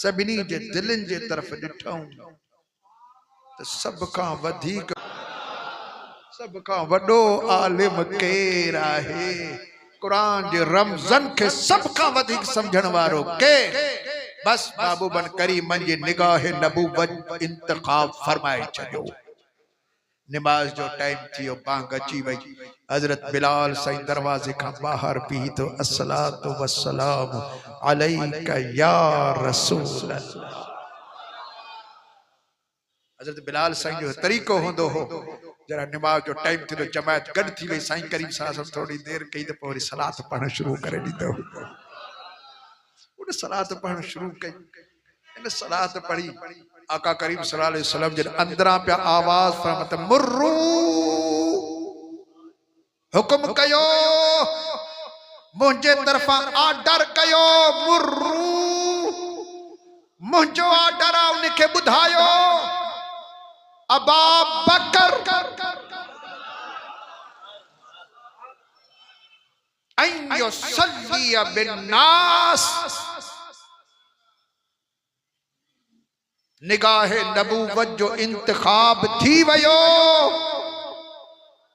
सभिनी जे दिलनि जे तरफ़ ॾिठऊं त सभ खां वधीक, सभ खां वॾो आलिम केरु आहे? क़ुरान जे रमज़न खे सभ खां वधीक सम्झण वारो केरु? बस महबूबन करीमन जी निगाह नबूवत इंतखाब फरमाए छॾियो। नमाज जो टाइम थियो, बांग अची वई। हजरत बिलाल साईं दरवाजे खां ॿाहिरि बीह तो, अस्सलातु वस्सलाम अलैका या रसूल अल्लाह। हजरत बिलाल साईं जो तरीक़ो हूंदो हो, जरा नमाज जो टाइम थियो, जमायत गॾु थी वई, साईं करीम साहब थोड़ी देर कई त पोइ वरी सलात पढ़ण शुरू करे ॾींदो। उन सलात पढ़ण शुरू कई, इन सलात पढ़ी आका करीम सल्लल्लाहु अलैहि वसल्लम जे अंदरां पिया आवाज़ फरमात, मुर्रू हुक्म कयो, मुंहिंजे तरफ़ां ऑर्डर कयो, मुर्रू मुंहिंजो ऑर्डर आहे, उनखे ॿुधायो अबा बकर ऐं युसल्ली बिन्नास। निगाह नबूवत जो इंतखाब थी वयो,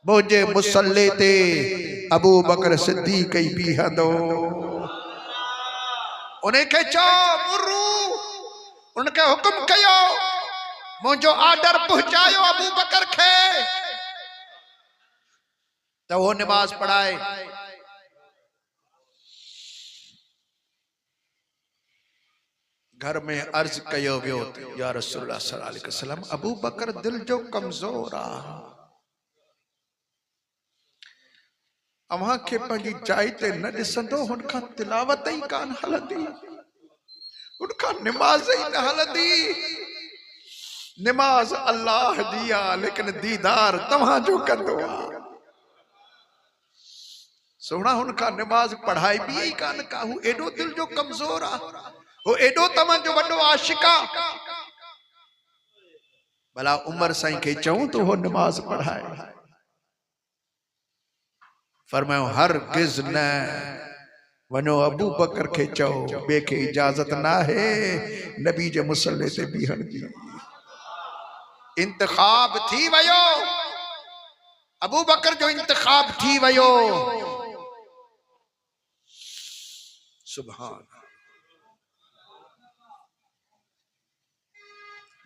मुझे मुसल्ले ते अबू बकर सिद्दीक़ ही बीहंदो। उनखे चओ मुर्रू, उनखे हुक्म कयो, मुझो ऑर्डर पहुंचायो अबू बकर खे तो वो नमाज पढ़ाए। घर में अर्ज कयो वियो, या रसूलुल्लाह सल्लल्लाहु अलैहि वसल्लम, अबू बकर दिल जो कमजोर आ, अव्हां खे पंहिंजी जाइ ते न ॾिसंदो हुनखां तिलावत ई कान हलंदी, हुनखां निमाज़ ई न हलंदी। निमाज़ अल्लाह जी आ लेकिन दीदार तव्हांजो कंदो आ। सोना हुनखां निमाज़ पढ़ाई बि ई कान का, हू एॾो दिल जो कमज़ोर आ, हू एॾो तव्हांजो वॾो आशिक आ। भला उमर साईं खे चऊं तो हो निमाज़ पढ़ाए। फरमायो हरगिज़ न, वनो अबू बकर के चो बे के इजाजत ना है नबी जे मुसल्ले ते बीहण जी। इंतखाब थी वयो, अबू बकर जो इंतखाब थी वयो। सुभान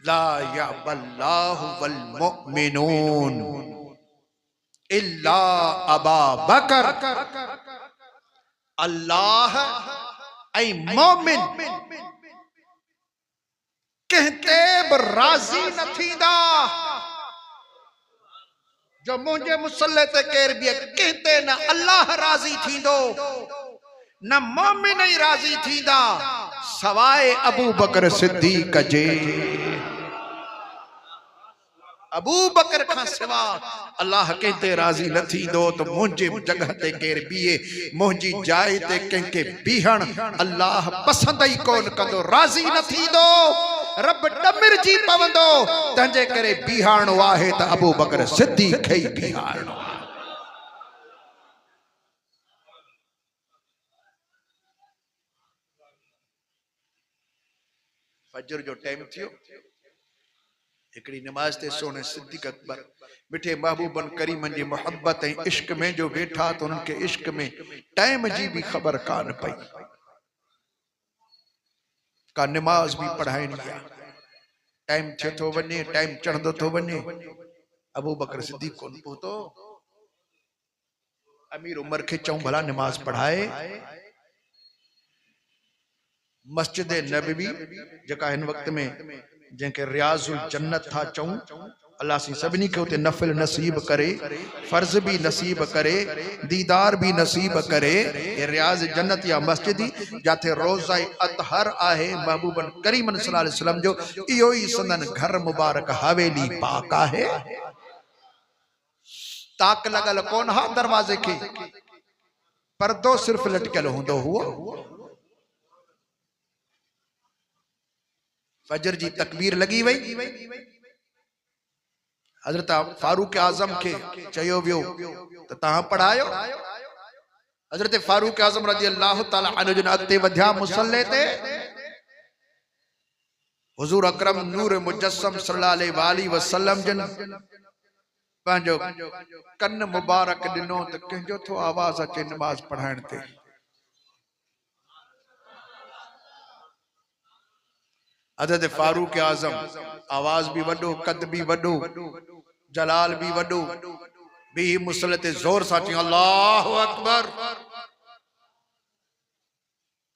ला यअबल्लाहु वल मुमिनून इल्ला अबा बकर। अल्लाह ऐ मोमिन कहते बि राज़ी न थींदा जो मुंहिंजे मुसल्ले ते केर बि कहते न अल्लाह राज़ी थींदो न मोमिन ई राज़ी थींदा सवाए अबू बकर सिद्दीक जे। अबू बकर खां सिवा अल्लाह कहते राज़ी न थींदो तो मुंहिंजे जगह ते केर बीहे, मुंहिंजी जाइ ते कंहिंखे बीहण अल्लाह पसंद ई कोन कंदो, राज़ी न थींदो, रब डमिरजी पवंदो। तंहिंजे करे बीहारणो आहे त अबू बकर सिद्दीक खे ई बीहारणो आहे। फजर जो टाइम थियो, हिकड़ी नमाज ते सोने सिद्दीक अकबर मिठे महबूबन करीमन जी मोहब्बत ऐं इश्क में जो वेठा तो उनके इश्क में टाइम जी भी खबर कान पई, का नमाज भी पढ़ाइणी आहे। टाइम थिए थो वञे, टाइम चढ़ंदो थो वञे, अबू बकर सिद्दीक कोन पहुतो। अमीर उमर के चऊं भला नमाज पढ़ाए। मस्जिद नबवी जेका हिन वक्त में जंहिंखे रियाजुल जन्नत था चऊं, अल्लाह सी सभिनी खे उते नफिल नसीब करे, फर्ज भी नसीब करे, दीदार भी नसीब करे। ये रियाज जन्नत या मस्जिद जाते रोज़ा अतहर आहे महबूबन करीमन सल्लल्लाहु अलैहि वसल्लम जो, इहो ई संदन घर मुबारक हवेली पाक आहे। ताक लगल कोन हा दरवाजे के, पर्दो सिर्फ लटकल हूंदो हुओ। फजर जी तकबीर लगी वई, हजरत फारूक आजम के चयो वियो त तहां पढ़ायो। हजरत फारूक आजम रजी अल्लाह ताला अन्हु जन अॻिते वधिया मुसल्ले ते। हुजूर अकरम नूर मुजस्सम सल्लल्लाहु अलैहि वसल्लम जन पंहिंजो कन मुबारक ॾिनो त कंहिंजो थो आवाज़ अचे नमाज पढ़ाइण ते। हज़रत फारूक आजम आवाज भी वडो, कद भी वडो, जलाल भी वडो, भी मुसल्ले ते जोर सां चई अल्लाहु अकबर।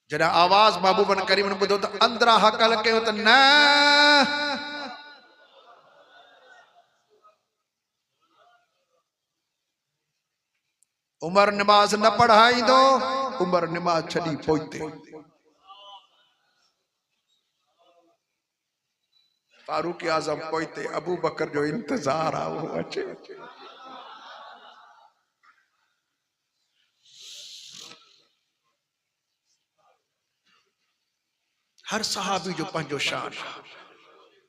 जॾहिं आवाज महबूबन करीम ने ॿुधो त अंदरां हकल कयो त न, उमर नमाज न पढ़ाईंदो, उमर नमाज छड़ी पोइते। फारूक आजम पोइते, अबू बकर जो इंतजार आ वो अचे। हर सहाबी जो पंहिंजो शान,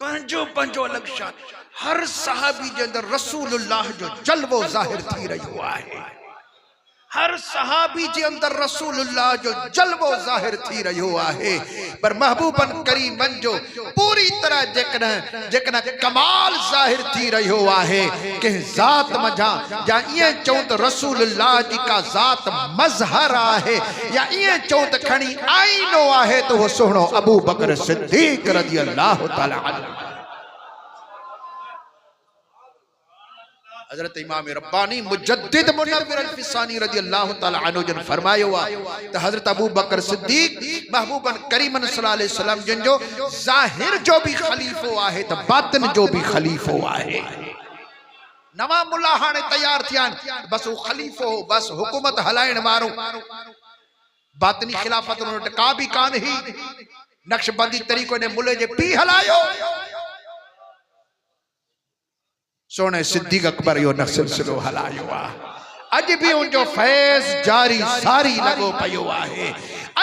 पंहिंजो पंहिंजो अलग शान। हर सहाबी जे अंदर रसूलुल्लाह जो जलवो जाहिर थी रहियो आहे। हर सहाबी जे अंदर रसूलुल्लाह जो जलवो जाहिर थी रहियो आहे। पर महबूबन करीमन जो पूरी तरह जेकॾहिं कमाल जाहिर थी रहियो आहे के ज़ात मझा, या इएं चऊं त रसूलुल्लाह जी का ज़ात मज़हर आहे, या इएं चऊं त खणी आईनो आहे, तो वो सुहिणो अबू बकर सिद्दीक रज़ी अल्लाह ताला अन्हु। हजरत इमाम रब्बानी मुजद्दिद मुनव्विर अल-फिसानी रज़ी अल्लाह ताला अन्हु जन फरमायो आहे त हजरत अबू बकर सिद्दीक महबूबन करीमन सल्लल्लाहु अलैहि वसल्लम जन जो ज़ाहिर जो भी खलीफो आहे त बातिन जो भी खलीफो आहे। नवा मुला हाणे तैयार थिया आहिनि बस वो खलीफो बस हुकूमत हलाइण वारो बातनी खिलाफत उन वटि का भी कान ही नक्शबंदी तरीक़ो ने मुल्ले जे पी हलायो सोने सिद्दीक़ अकबर यो सिलसिलो हलायो आ अज भी उनजो फैज़ जारी सारी लगो पयो आहे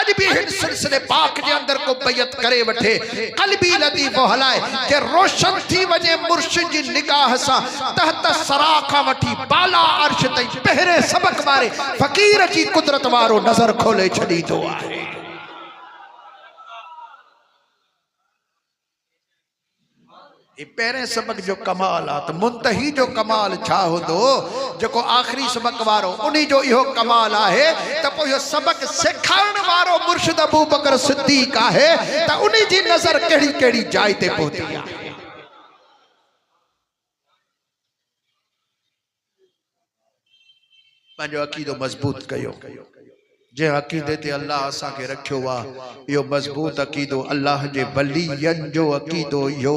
अज भी हिन सिलसिले पाक जे अंदर को बैयत करे वठे कल्बी लतीफ़ो हलाए के रोशन थी वजे मुर्शिद जी निगाह सा तहत सराखा वठी बाला अर्श तई पहरे सबक वारे फकीर जी कुदरत वारो नजर खोले छड़ी दो आहे ये पहरे सबक जो कमाल आ तो मुंतही जो कमाल छा होंदो जो आखिरी सबक वारो उन्हीं जो इहो कमाल आहे त पोइ इहो सबक सिखारण वारो मुर्शिद अबू बकर सिद्दीक आहे त उन्हीं जी नजर केड़ी केड़ी जाइ ते पहुती आहे पंहिंजो अकीदो मजबूत कयो जे अकीदे ते अल्लाह असा के रखियो वा यो मजबूत अकीदो अल्लाह जे वलियन जो अकीदो यो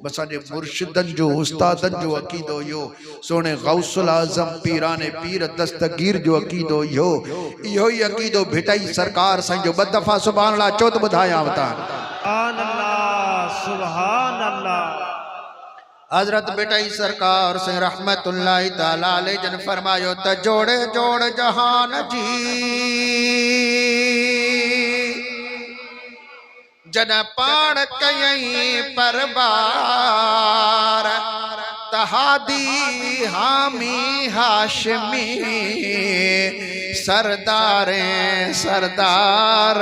बसाने मुर्शिदन जो उस्तादन जो अकीदो यो सोने गौसुल आजम पीराने पीर दस्तगीर जो अकीदो यो इहो ही अकीदो भिटाई सरकार साईं जो ब दफा सुभान अल्लाह चौथ बुधाया वता सुभान अल्लाह हजरत बेटाई सरकार से रहमतुल्लाहि ताला अलैहि जन फरमायो त जोड़े जोड़ जहान जी जन पाण कयई परबार तहादी हामी हाशमी सरदारे सरदार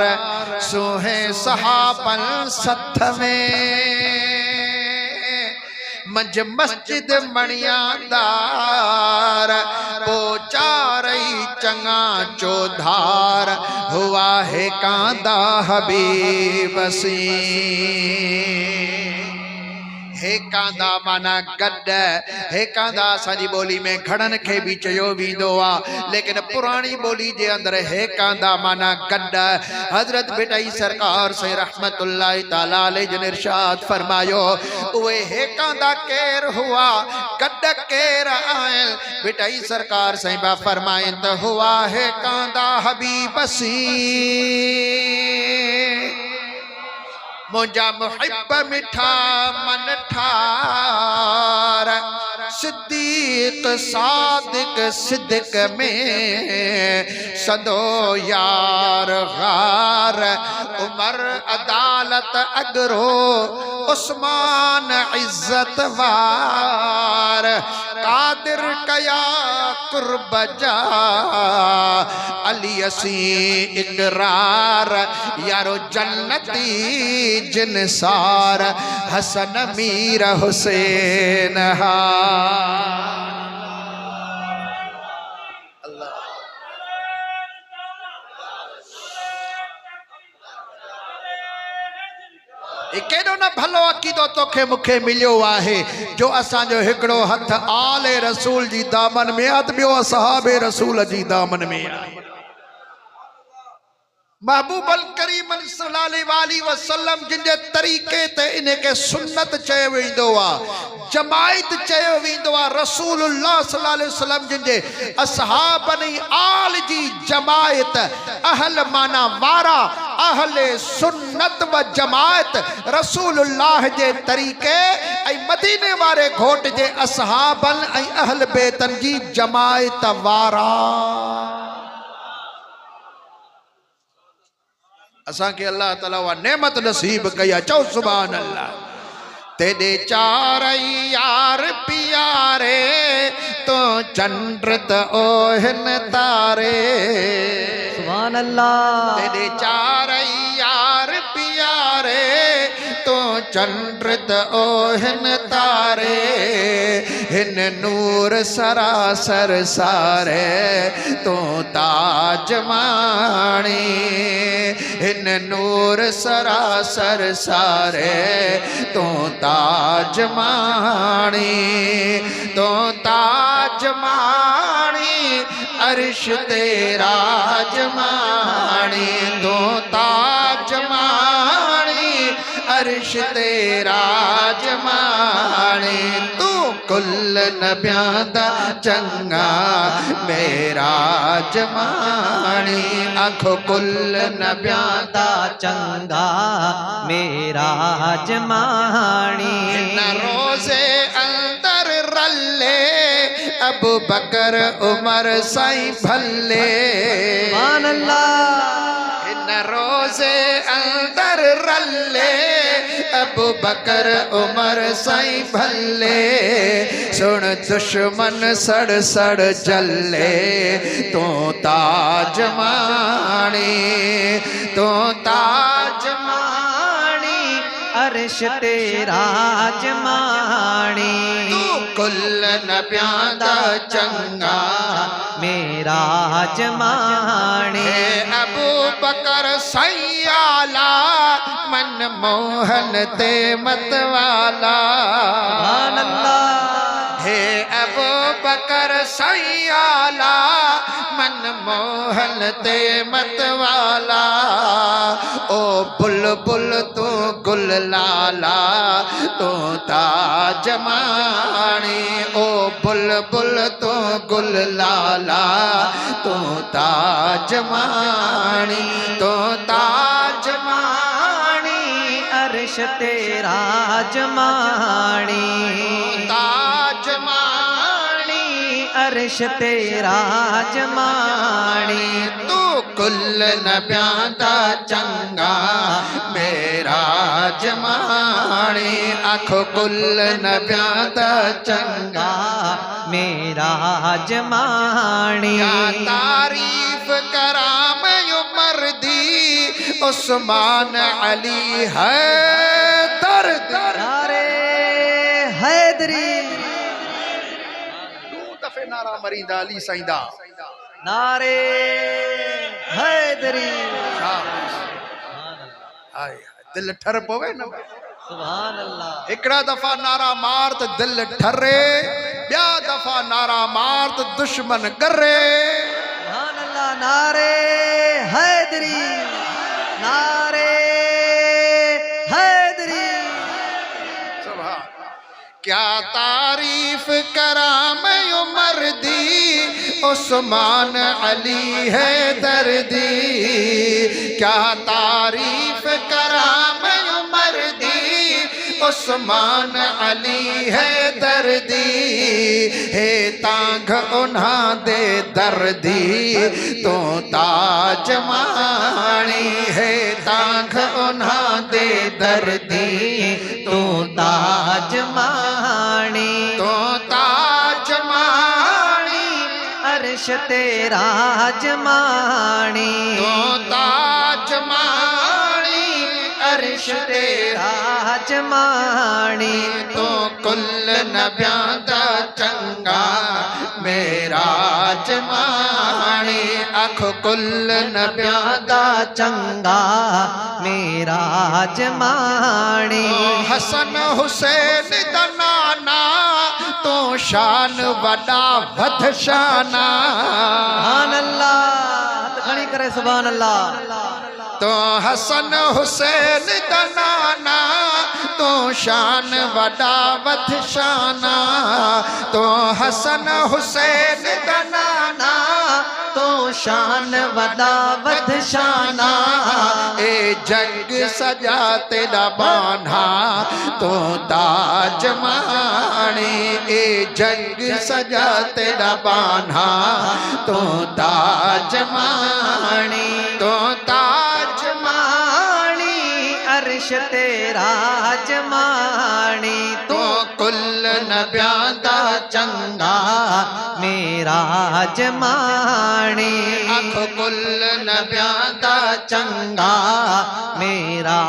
सुहे सहाबन सथ में मंज मस्जिद मणियादार पोचारई चंगा चौधार हुआ है कांदा हबीब सी हे कांदा माना गड हे कांदा सारी बोली में घड़न के भी चयो वींदो आ लेकिन पुरानी बोली जे अंदर हे कांदा माना गड हजरत बेटाई सरकार से रहमतुल्लाहि ताला अलैहि जन इरशाद फरमायो ओए हे कांदा केर हुआ गड केर आयल बेटाई सरकार से बा फरमाए त हुआ हे कांदा हबीब सी मुझा मुहिब मिठा मन ठार सिद्दीक सादिक सिद्दीक में सदो यार गार उमर अदालत अगरो उस्मान इज्जत वार कादिर कया कुर्ब जा अली असी इकरार यारो जन्नती जिनसार हसन मीर हुसैन हा केडो न भलो अकीदो तोखे मुखे मिलियो आहे जो असांजो हिकिड़ो हथ आले रसूल जी दामन में आहे त ॿियो असहाबे रसूल जी दामन में आहे महबूब अल करीम सल्लल्लाहु अलैहि वसल्लम जिनके तरीके ते इनके सुन्नत चयो वेंदो आहे जमायत चयो वेंदो आहे रसूलुल्लाह सल्लल्लाहु अलैहि वसल्लम जिनके असहाबन आल जी जमायत अहल माना वारा अहले सुन्नत व जमायत रसूलुल्लाह जे तरीके ऐं मदीने वारे घोट जे असहाबन ऐं अहल बैतन जी जमायत वारा असा के अल्लाह ताला वा नेमत नसीब कया चौ सुभान अल्लाह तेरे चार यार प्यारे तो चंद्रत ओहन तारे सुभान अल्लाह तेरे चार यार प्यारे तो चंद्रत ओहन तारे हिन नूर सरासर सारे तो ताज माणी हिन नूर सरासर सारे तो ताज माणी तो ताज माणी अर्श तेरा जमानी तो ताज माणी अर्श तेरा जमाने तू कुल नबियां दा चंगा मेरा जमाने आखो कुल नबियां दा चंगा मेरा जमानी न रोजे अंदर रले अबू बकर उमर साईं भल्ले सुभान अल्लाह न रोजे अंदर रले अबू बकर उमर साईं भल्ले सुन दुश्मन सड़ सड़ जले तू ताज माणी तू ताज माणी अर्श तेरा जमानी तू कुल नबियां दा चंगा मेरा जमानी अबू बकर सैयाला मन मोहन ते मतवाला सुभान अल्लाह हे अबू बकर सैयाला मन मोहन ते मतवाला ओ बुलबुल तू गुल लाला तू ताज माणी ओ बुलबुल तू गुल लाला तू ताज माणी तू ताज माणी अर्श तेरा जमानी ताज माणी अर्श तेरा जमानी तू कुल नबियां दा चंगा मेरा जमानी आखो कुल नबियां दा चंगा मेरा जमानी क्या तारीफ करा मैं उमर दी उस्मान अली है दर्द नारे हैदरी दफे नारा मरीदा अली साईंदा नारे हैदरी हाय दिल ठर पवे न सुभान अल्लाह हिकड़ा दफा नारा मार त दिल ठरे ॿिया दफा नारा मार त दुश्मन करे सुभान अल्लाह नारे हैदरी नारे हैदरी क्या तारीफ करा मैं उमर दी उस्मान अली है दर्दी क्या तारीफ करा मैं उमर दी उस्मान अली है दर्दी हे तांघ उन्हा दे दर्दी तो ताज माणी है तांघ उन्हा दे दर्दी तू ताज मानी तो ताज माणी अर्श तेरा जमानी तो ताज माणी अर्श तेरा जमानी तो कुल नबियां दा चंगा मेरा जमानी आखो कुल नबियां दा चंगा मेरा जमानी हसन हुसैन दा नाना तो शान वडा वधशाना सुभान अल्लाह घणी करे सुभान अल्लाह तो हसन हुसैन दा नाना तो शान वडा वधशाना तो हसन हुसैन दा नाना तो शान वदा वधशाना ए जंग सजा तेरा बाना तो ताज माणी ए जंग सजा तेरा बाना तो ताज माणी तो ताज मानी अर्श तेरा जमानी तो कुल नबियां दा चंगा मेरा जमानी आखो कुल नबियां दा चंगा मेरा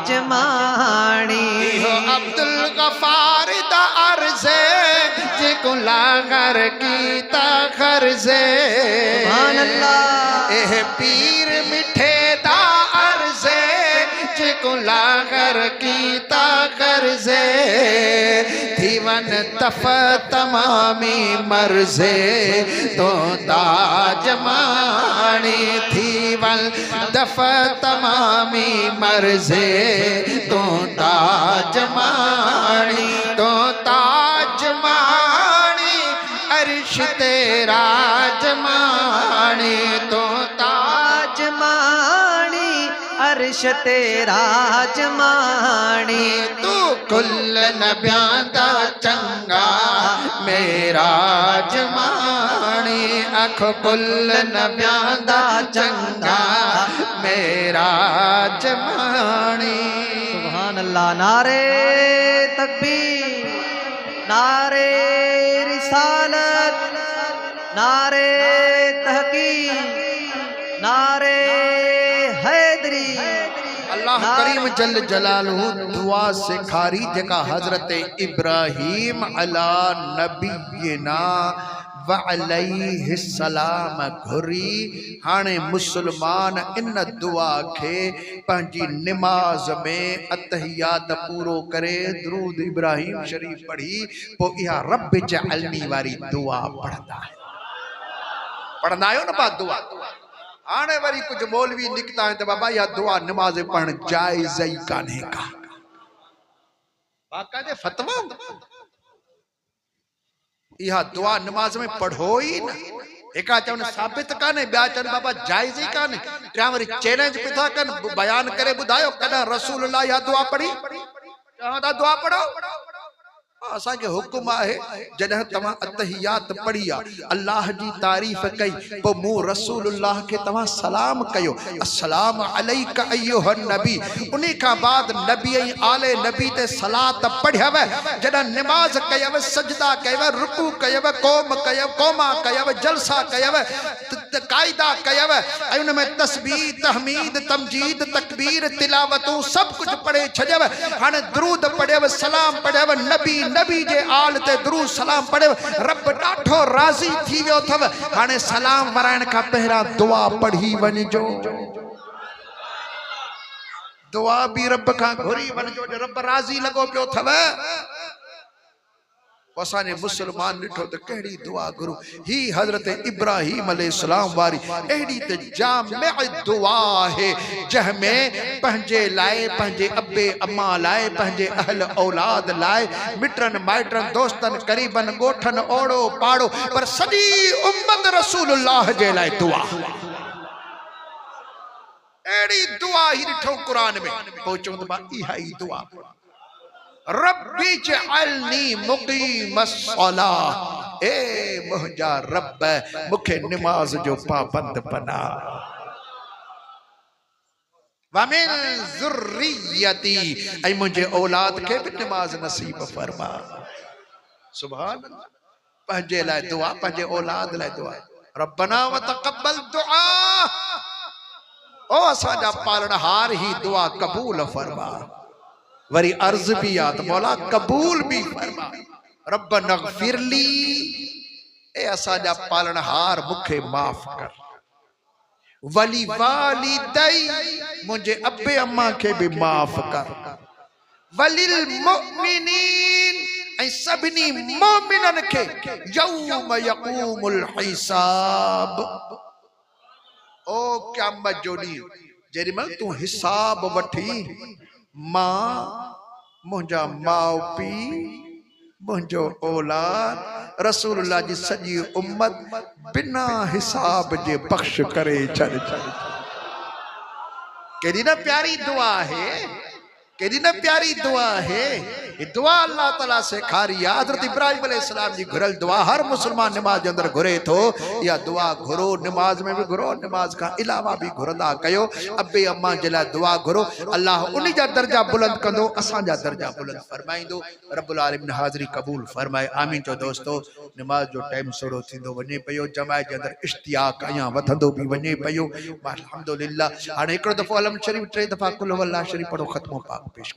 जमानी हो अब्दुल गफार दा अर्ज़े जे गुलागर कीता खर्जे सुभान अल्लाह एह पीर मिठे दा अर्ज़े जे गुलागर कीता कर्ज़े थी वन तफ तमामी मर्ज़े तो ताजमानी थी वन दफ तमामी मर्ज़े तो ताजमानी अर्श तेरा जमानी तो ताजमानी अर्श तेरा जमानी तू कुल नबियां दा चंगा मेरा जमानी अख कुल नबियां दा चंगा मेरा जमानी। सुभान अल्लाह। नारे तकबीर, नारे रिसालत, नारे तहकीक, नारे हैदरी। अल्लाह करीम जल जलालहू दुआ सिखारी जेका हजरत इब्राहीम अला नबीना व अलैहि सलाम घुरी हाणे मुसलमान इन दुआ के पंहिंजी निमाज में अतहियात पूरो करे दुरूद इब्राहीम शरीफ पढ़ी पोइ इहा रब जअलनी वारी दुआ पढ़ंदा है। पढ़ंदा आहियो न बात दुआ। हाणे वरी कुछ मौलवी निकता है तो बाबा या दुआ नमाज पढ़ जायज़ ही कान्हे का बाकायदे फतवा इहा दुआ नमाज में पढ़ो ही न। एका चवन साबित काने ॿिया चवन बाबा जायज़ ही काने टिया वरी चैलेंज पिथा कन बयान करे ॿुधायो कॾहिं रसूलुल्लाह या दुआ पढ़ी चवंदा दुआ पढ़ो। असा के हुक्म है जॾहिं तव्हां अतहियात पढ़ी अल्लाह जी तारीफ़ कई पोइ मूं रसूलुल्लाह के तव्हां सलाम कयो अस्सलाम अलैका अय्युहन नबी उन खां बाद नबी ऐं आले नबी ते सलात पढ़यव जॾहिं निमाज कयव सजदा कयव रुकू कयव कोमा कयव जलसा कयव कायदा कयव ऐं उन में तस्बीह तहमीद तमजीद तकबीर तिलावतूं सब कुछ पढ़े छॾयव। हाणे दुरूद पढ़यव सलाम पढ़यव नबी जे आल ते दुरूद सलाम पढ़यव रब ॾाढो राज़ी थी वियो अथव। हाणे सलाम वराइण खां पहिरां दुआ पढ़ी वञिजो। दुआ भी रब खां घुरी वञिजो जो रब राज़ी लॻो पियो अथव। असांजे मुसलमान ॾिठो त कहिड़ी दुआ गुरु ही हज़रत इब्राहीम अलैहिस्सलाम वारी अहिड़ी त जामिअ दुआ आहे जंहिंमें पंहिंजे लाइ पंहिंजे अबे अम्मा लाइ पंहिंजे अहल औलाद लाइ मिटनि माइटनि दोस्तनि क़रीबनि ॻोठनि ओड़ो पाड़ो पर सॼी उम्मत रसूलुल्लाह जे लाइ दुआ अहिड़ी दुआ ही ॾिठो क़ुरान में पोइ चवंदो मां इहा ई दुआ रब्बी जअलनी मुक़ीमस्सलाह ए मुंहिंजा रब मूंखे निमाज जो पाबंद बना वमिन ज़ुर्रियती ऐं मुंहिंजे औलाद खे भी निमाज नसीब फरमा। सुभान अल्लाह। पंहिंजे लाइ दुआ पंहिंजे औलाद लाइ दुआ रब्बना व तक़ब्बल दुआ ओ असांजा पालनहार ही दुआ कबूल फरमा। वरी अर्ज भी याद मौला कबूल भी फरमा रब्बना ग़फ़िरली ए असांजा पालनहार मूंखे माफ़ कर वली वालिदई मुंहिंजे अबे अम्मा खे भी माफ़ कर वलिल मुमिनीन ऐं सभिनी मोमिननि खे यौम यक़ूमुल हिसाब ओ क़यामत जो ॾींहुं जेॾी महिल तूं हिसाब वठी मां मुंहिंजा माउ पीउ मुंहिंजो औलाद रसूलुल्लाह जी सॼी उम्मत बिना हिसाब जे बख़्श करे छॾ। केॾी न प्यारी दुआ है केॾी न प्यारी दुआ है। ये दुआ अल्लाह ताला सेखारी आहे। हज़रत इब्राहीम अलैहिस्सलाम जी घुरल दुआ हर मुसलमान निमाज जे अंदर घुरे थो। या दुआ घुरो निमाज में भी घुरो निमाज का अलावा भी घुरंदा कयो अबे अम्मा जे लाइ दुआ घुरो अल्लाह उन जा दर्जा बुलंद कंदो असांजा दर्जा बुलंद फरमाईंदो। रब्बुल आलमीन हाज़िरी कबूल फरमाए आमीन चओ। दोस्तो निमाज जो टाइम सोड़ो थींदो वञे पियो जमायत जे अंदर इश्तियाक अञा वधंदो भी वञे पियो। अल्हम्दुलिल्लाह हाणे हिकिड़ो दफ़ो अलम शरीफ़ 3 दफ़ा कुल वल्लाह शरीफ़ पढ़ो ख़त्मो पाक पेश